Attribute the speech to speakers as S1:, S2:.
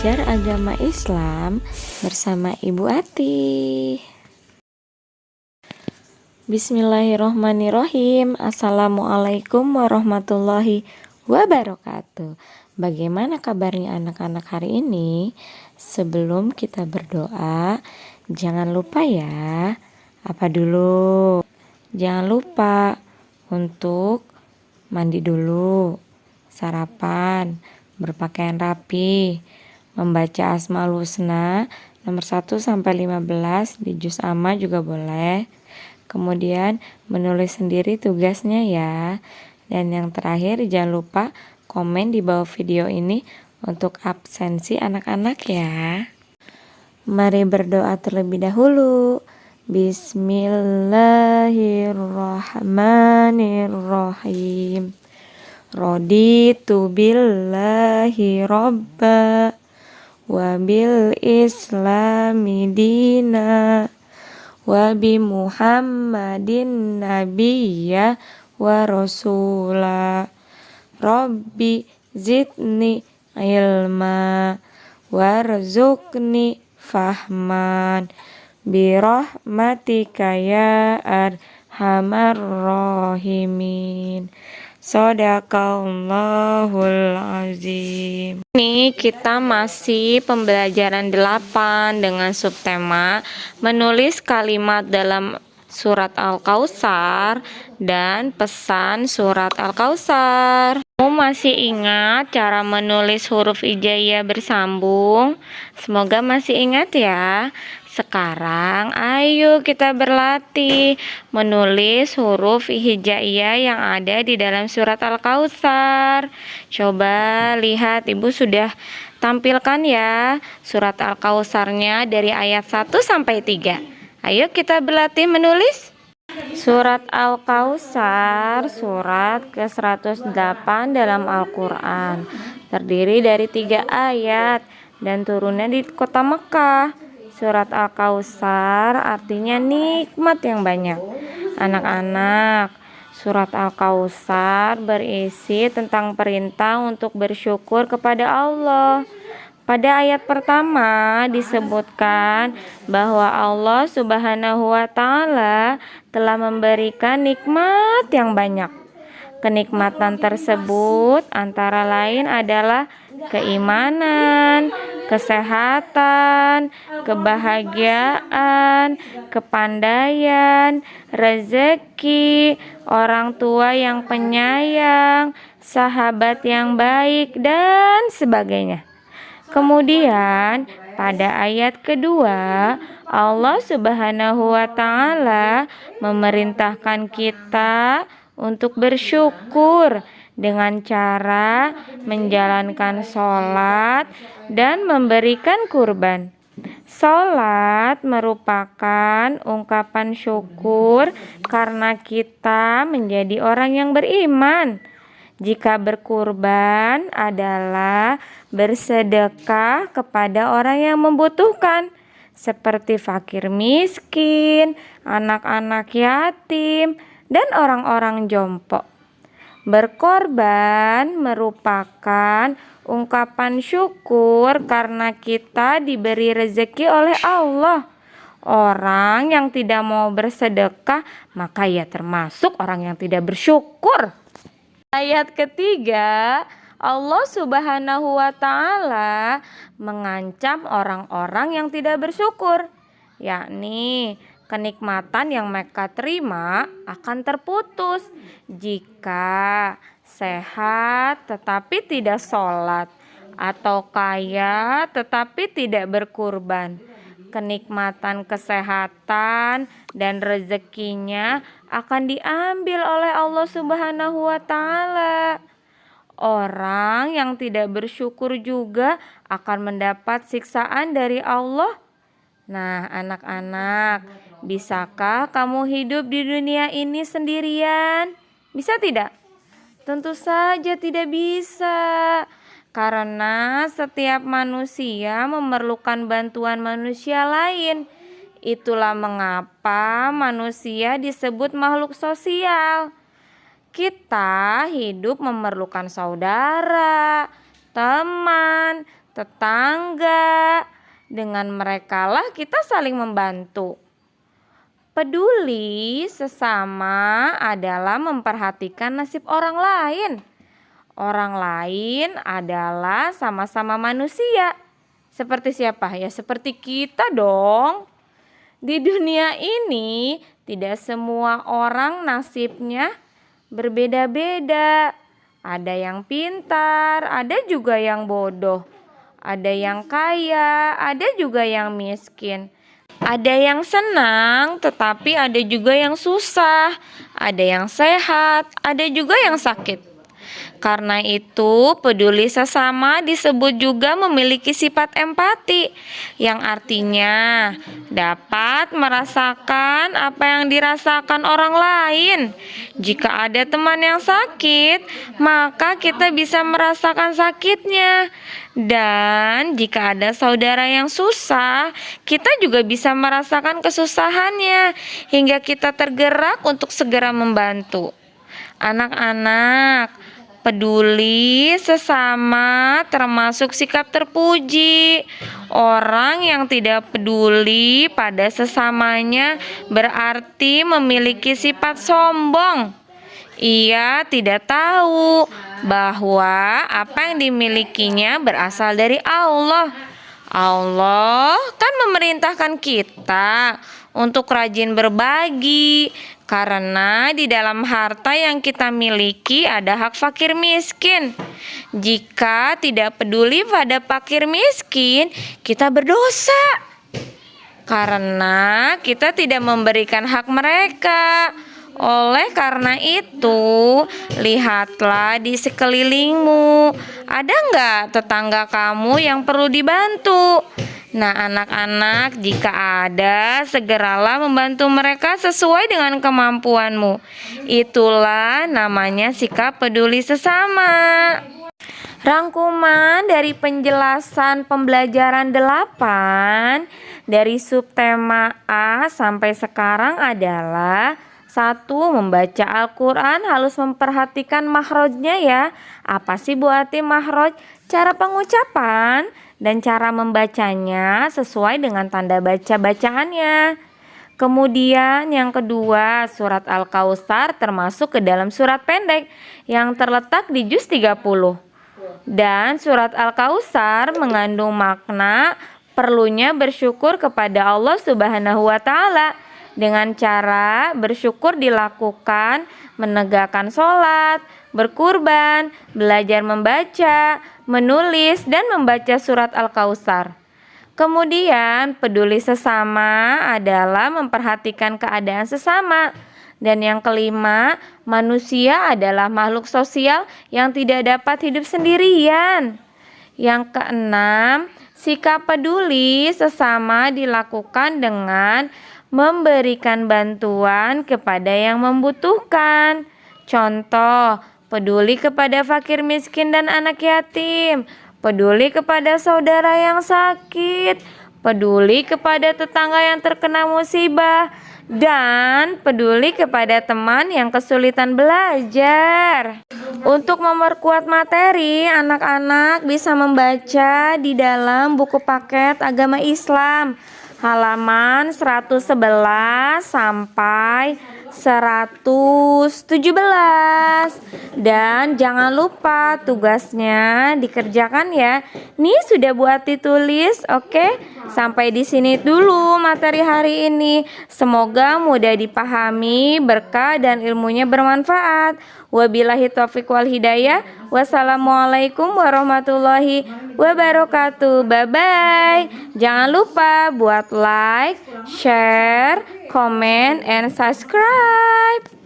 S1: belajar agama Islam bersama Ibu Ati. Bismillahirrohmanirrohim. Assalamualaikum warahmatullahi wabarakatuh. Bagaimana kabarnya anak-anak hari ini? Sebelum kita berdoa, jangan lupa ya. Apa dulu? Jangan lupa untuk mandi dulu, sarapan, berpakaian rapi, membaca Asmaul Husna nomor 1 sampai 15 di juz amma juga boleh. Kemudian menulis sendiri tugasnya ya. Dan yang terakhir jangan lupa komen di bawah video ini untuk absensi anak-anak ya. Mari berdoa terlebih dahulu. Bismillahirrahmanirrahim. Raditu billahi robba wa bil islami dina wa bi muhammadin nabiyya wa rasula. Rabbi zidni ilma warzuqni fahman birahmatika ya arhamar rahimin. Shadaqallahul azim. Ini kita masih pembelajaran 8 dengan subtema menulis kalimat dalam surat Al-Kautsar dan pesan surat Al-Kautsar. Kamu masih ingat cara menulis huruf hijaiyah bersambung? Semoga masih ingat ya. Sekarang ayo kita berlatih menulis huruf hijaiyah yang ada di dalam surat Al-Kautsar. Coba lihat, Ibu sudah tampilkan ya surat Al-Kautsarnya dari ayat 1 sampai 3. Ayo kita berlatih menulis. Surat Al-Kautsar surat ke-108 dalam Al-Quran. Terdiri dari 3 ayat dan turunnya di kota Mekah. Surat Al-Kautsar artinya nikmat yang banyak. Anak-anak, surat Al-Kautsar berisi tentang perintah untuk bersyukur kepada Allah. Pada ayat pertama disebutkan bahwa Allah Subhanahu wa Ta'ala telah memberikan nikmat yang banyak. Kenikmatan tersebut antara lain adalah keimanan, kesehatan, kebahagiaan, kepandaian, rezeki, orang tua yang penyayang, sahabat yang baik, dan sebagainya. Kemudian pada ayat kedua, Allah Subhanahu wa Ta'ala memerintahkan kita untuk bersyukur dengan cara menjalankan sholat dan memberikan kurban. Sholat merupakan ungkapan syukur karena kita menjadi orang yang beriman. Jika berkurban adalah bersedekah kepada orang yang membutuhkan, seperti fakir miskin, anak-anak yatim, dan orang-orang jompo. Berkorban merupakan ungkapan syukur karena kita diberi rezeki oleh Allah. Orang yang tidak mau bersedekah, maka ia termasuk orang yang tidak bersyukur. Ayat ketiga, Allah Subhanahu wa Ta'ala mengancam orang-orang yang tidak bersyukur, yakni kenikmatan yang mereka terima akan terputus jika sehat tetapi tidak sholat, atau kaya tetapi tidak berkurban. Kenikmatan kesehatan dan rezekinya akan diambil oleh Allah Subhanahu wa Ta'ala. Orang yang tidak bersyukur juga akan mendapat siksaan dari Allah. Nah, anak-anak, bisakah kamu hidup di dunia ini sendirian? Bisa tidak? Tentu saja tidak bisa. Karena setiap manusia memerlukan bantuan manusia lain. Itulah mengapa manusia disebut makhluk sosial. Kita hidup memerlukan saudara, teman, tetangga. Dengan merekalah kita saling membantu. Peduli sesama adalah memperhatikan nasib orang lain. Orang lain adalah sama-sama manusia. Seperti siapa? Ya seperti kita dong. Di dunia ini tidak semua orang nasibnya berbeda-beda. Ada yang pintar, ada juga yang bodoh. Ada yang kaya, ada juga yang miskin. Ada yang senang, tetapi ada juga yang susah. Ada yang sehat, ada juga yang sakit. Karena itu, peduli sesama disebut juga memiliki sifat empati, yang artinya dapat merasakan apa yang dirasakan orang lain. Jika ada teman yang sakit, maka kita bisa merasakan sakitnya. Dan jika ada saudara yang susah, kita juga bisa merasakan kesusahannya hingga kita tergerak untuk segera membantu. Anak-anak, peduli sesama termasuk sikap terpuji. Orang yang tidak peduli pada sesamanya berarti memiliki sifat sombong. Ia tidak tahu bahwa apa yang dimilikinya berasal dari Allah. Allah kan memerintahkan kita untuk rajin berbagi, karena di dalam harta yang kita miliki ada hak fakir miskin. Jika tidak peduli pada fakir miskin, kita berdosa, karena kita tidak memberikan hak mereka. Oleh karena itu, lihatlah di sekelilingmu. Ada nggak tetangga kamu yang perlu dibantu? Nah, anak-anak, jika ada, segeralah membantu mereka sesuai dengan kemampuanmu. Itulah namanya sikap peduli sesama. Rangkuman dari penjelasan pembelajaran 8 dari subtema A sampai sekarang adalah: 1. Membaca Al-Quran harus memperhatikan makhrajnya ya. Apa sih Bu Ati makhraj? Cara pengucapan dan cara membacanya sesuai dengan tanda baca bacaannya. Kemudian yang kedua, surat Al-Kautsar termasuk ke dalam surat pendek yang terletak di juz 30. Dan surat Al-Kautsar mengandung makna perlunya bersyukur kepada Allah Subhanahu wa Ta'ala. Dengan cara bersyukur dilakukan menegakkan sholat, berkurban, belajar membaca, menulis, dan membaca surat Al-Kautsar. Kemudian peduli sesama adalah memperhatikan keadaan sesama. Dan yang kelima, manusia adalah makhluk sosial yang tidak dapat hidup sendirian. Yang keenam, sikap peduli sesama dilakukan dengan memberikan bantuan kepada yang membutuhkan. Contoh, peduli kepada fakir miskin dan anak yatim, peduli kepada saudara yang sakit, peduli kepada tetangga yang terkena musibah, dan peduli kepada teman yang kesulitan belajar. Untuk memperkuat materi, anak-anak bisa membaca di dalam buku paket agama Islam halaman 111 sampai 117. Dan jangan lupa tugasnya dikerjakan ya. Nih sudah Bu Ati tulis, oke? Sampai di sini dulu materi hari ini. Semoga mudah dipahami, berkah dan ilmunya bermanfaat. Wabillahi taufiq wal hidayah. Wassalamualaikum warahmatullahi wabarakatuh. Bye-bye. Jangan lupa buat like, share, comment, and subscribe.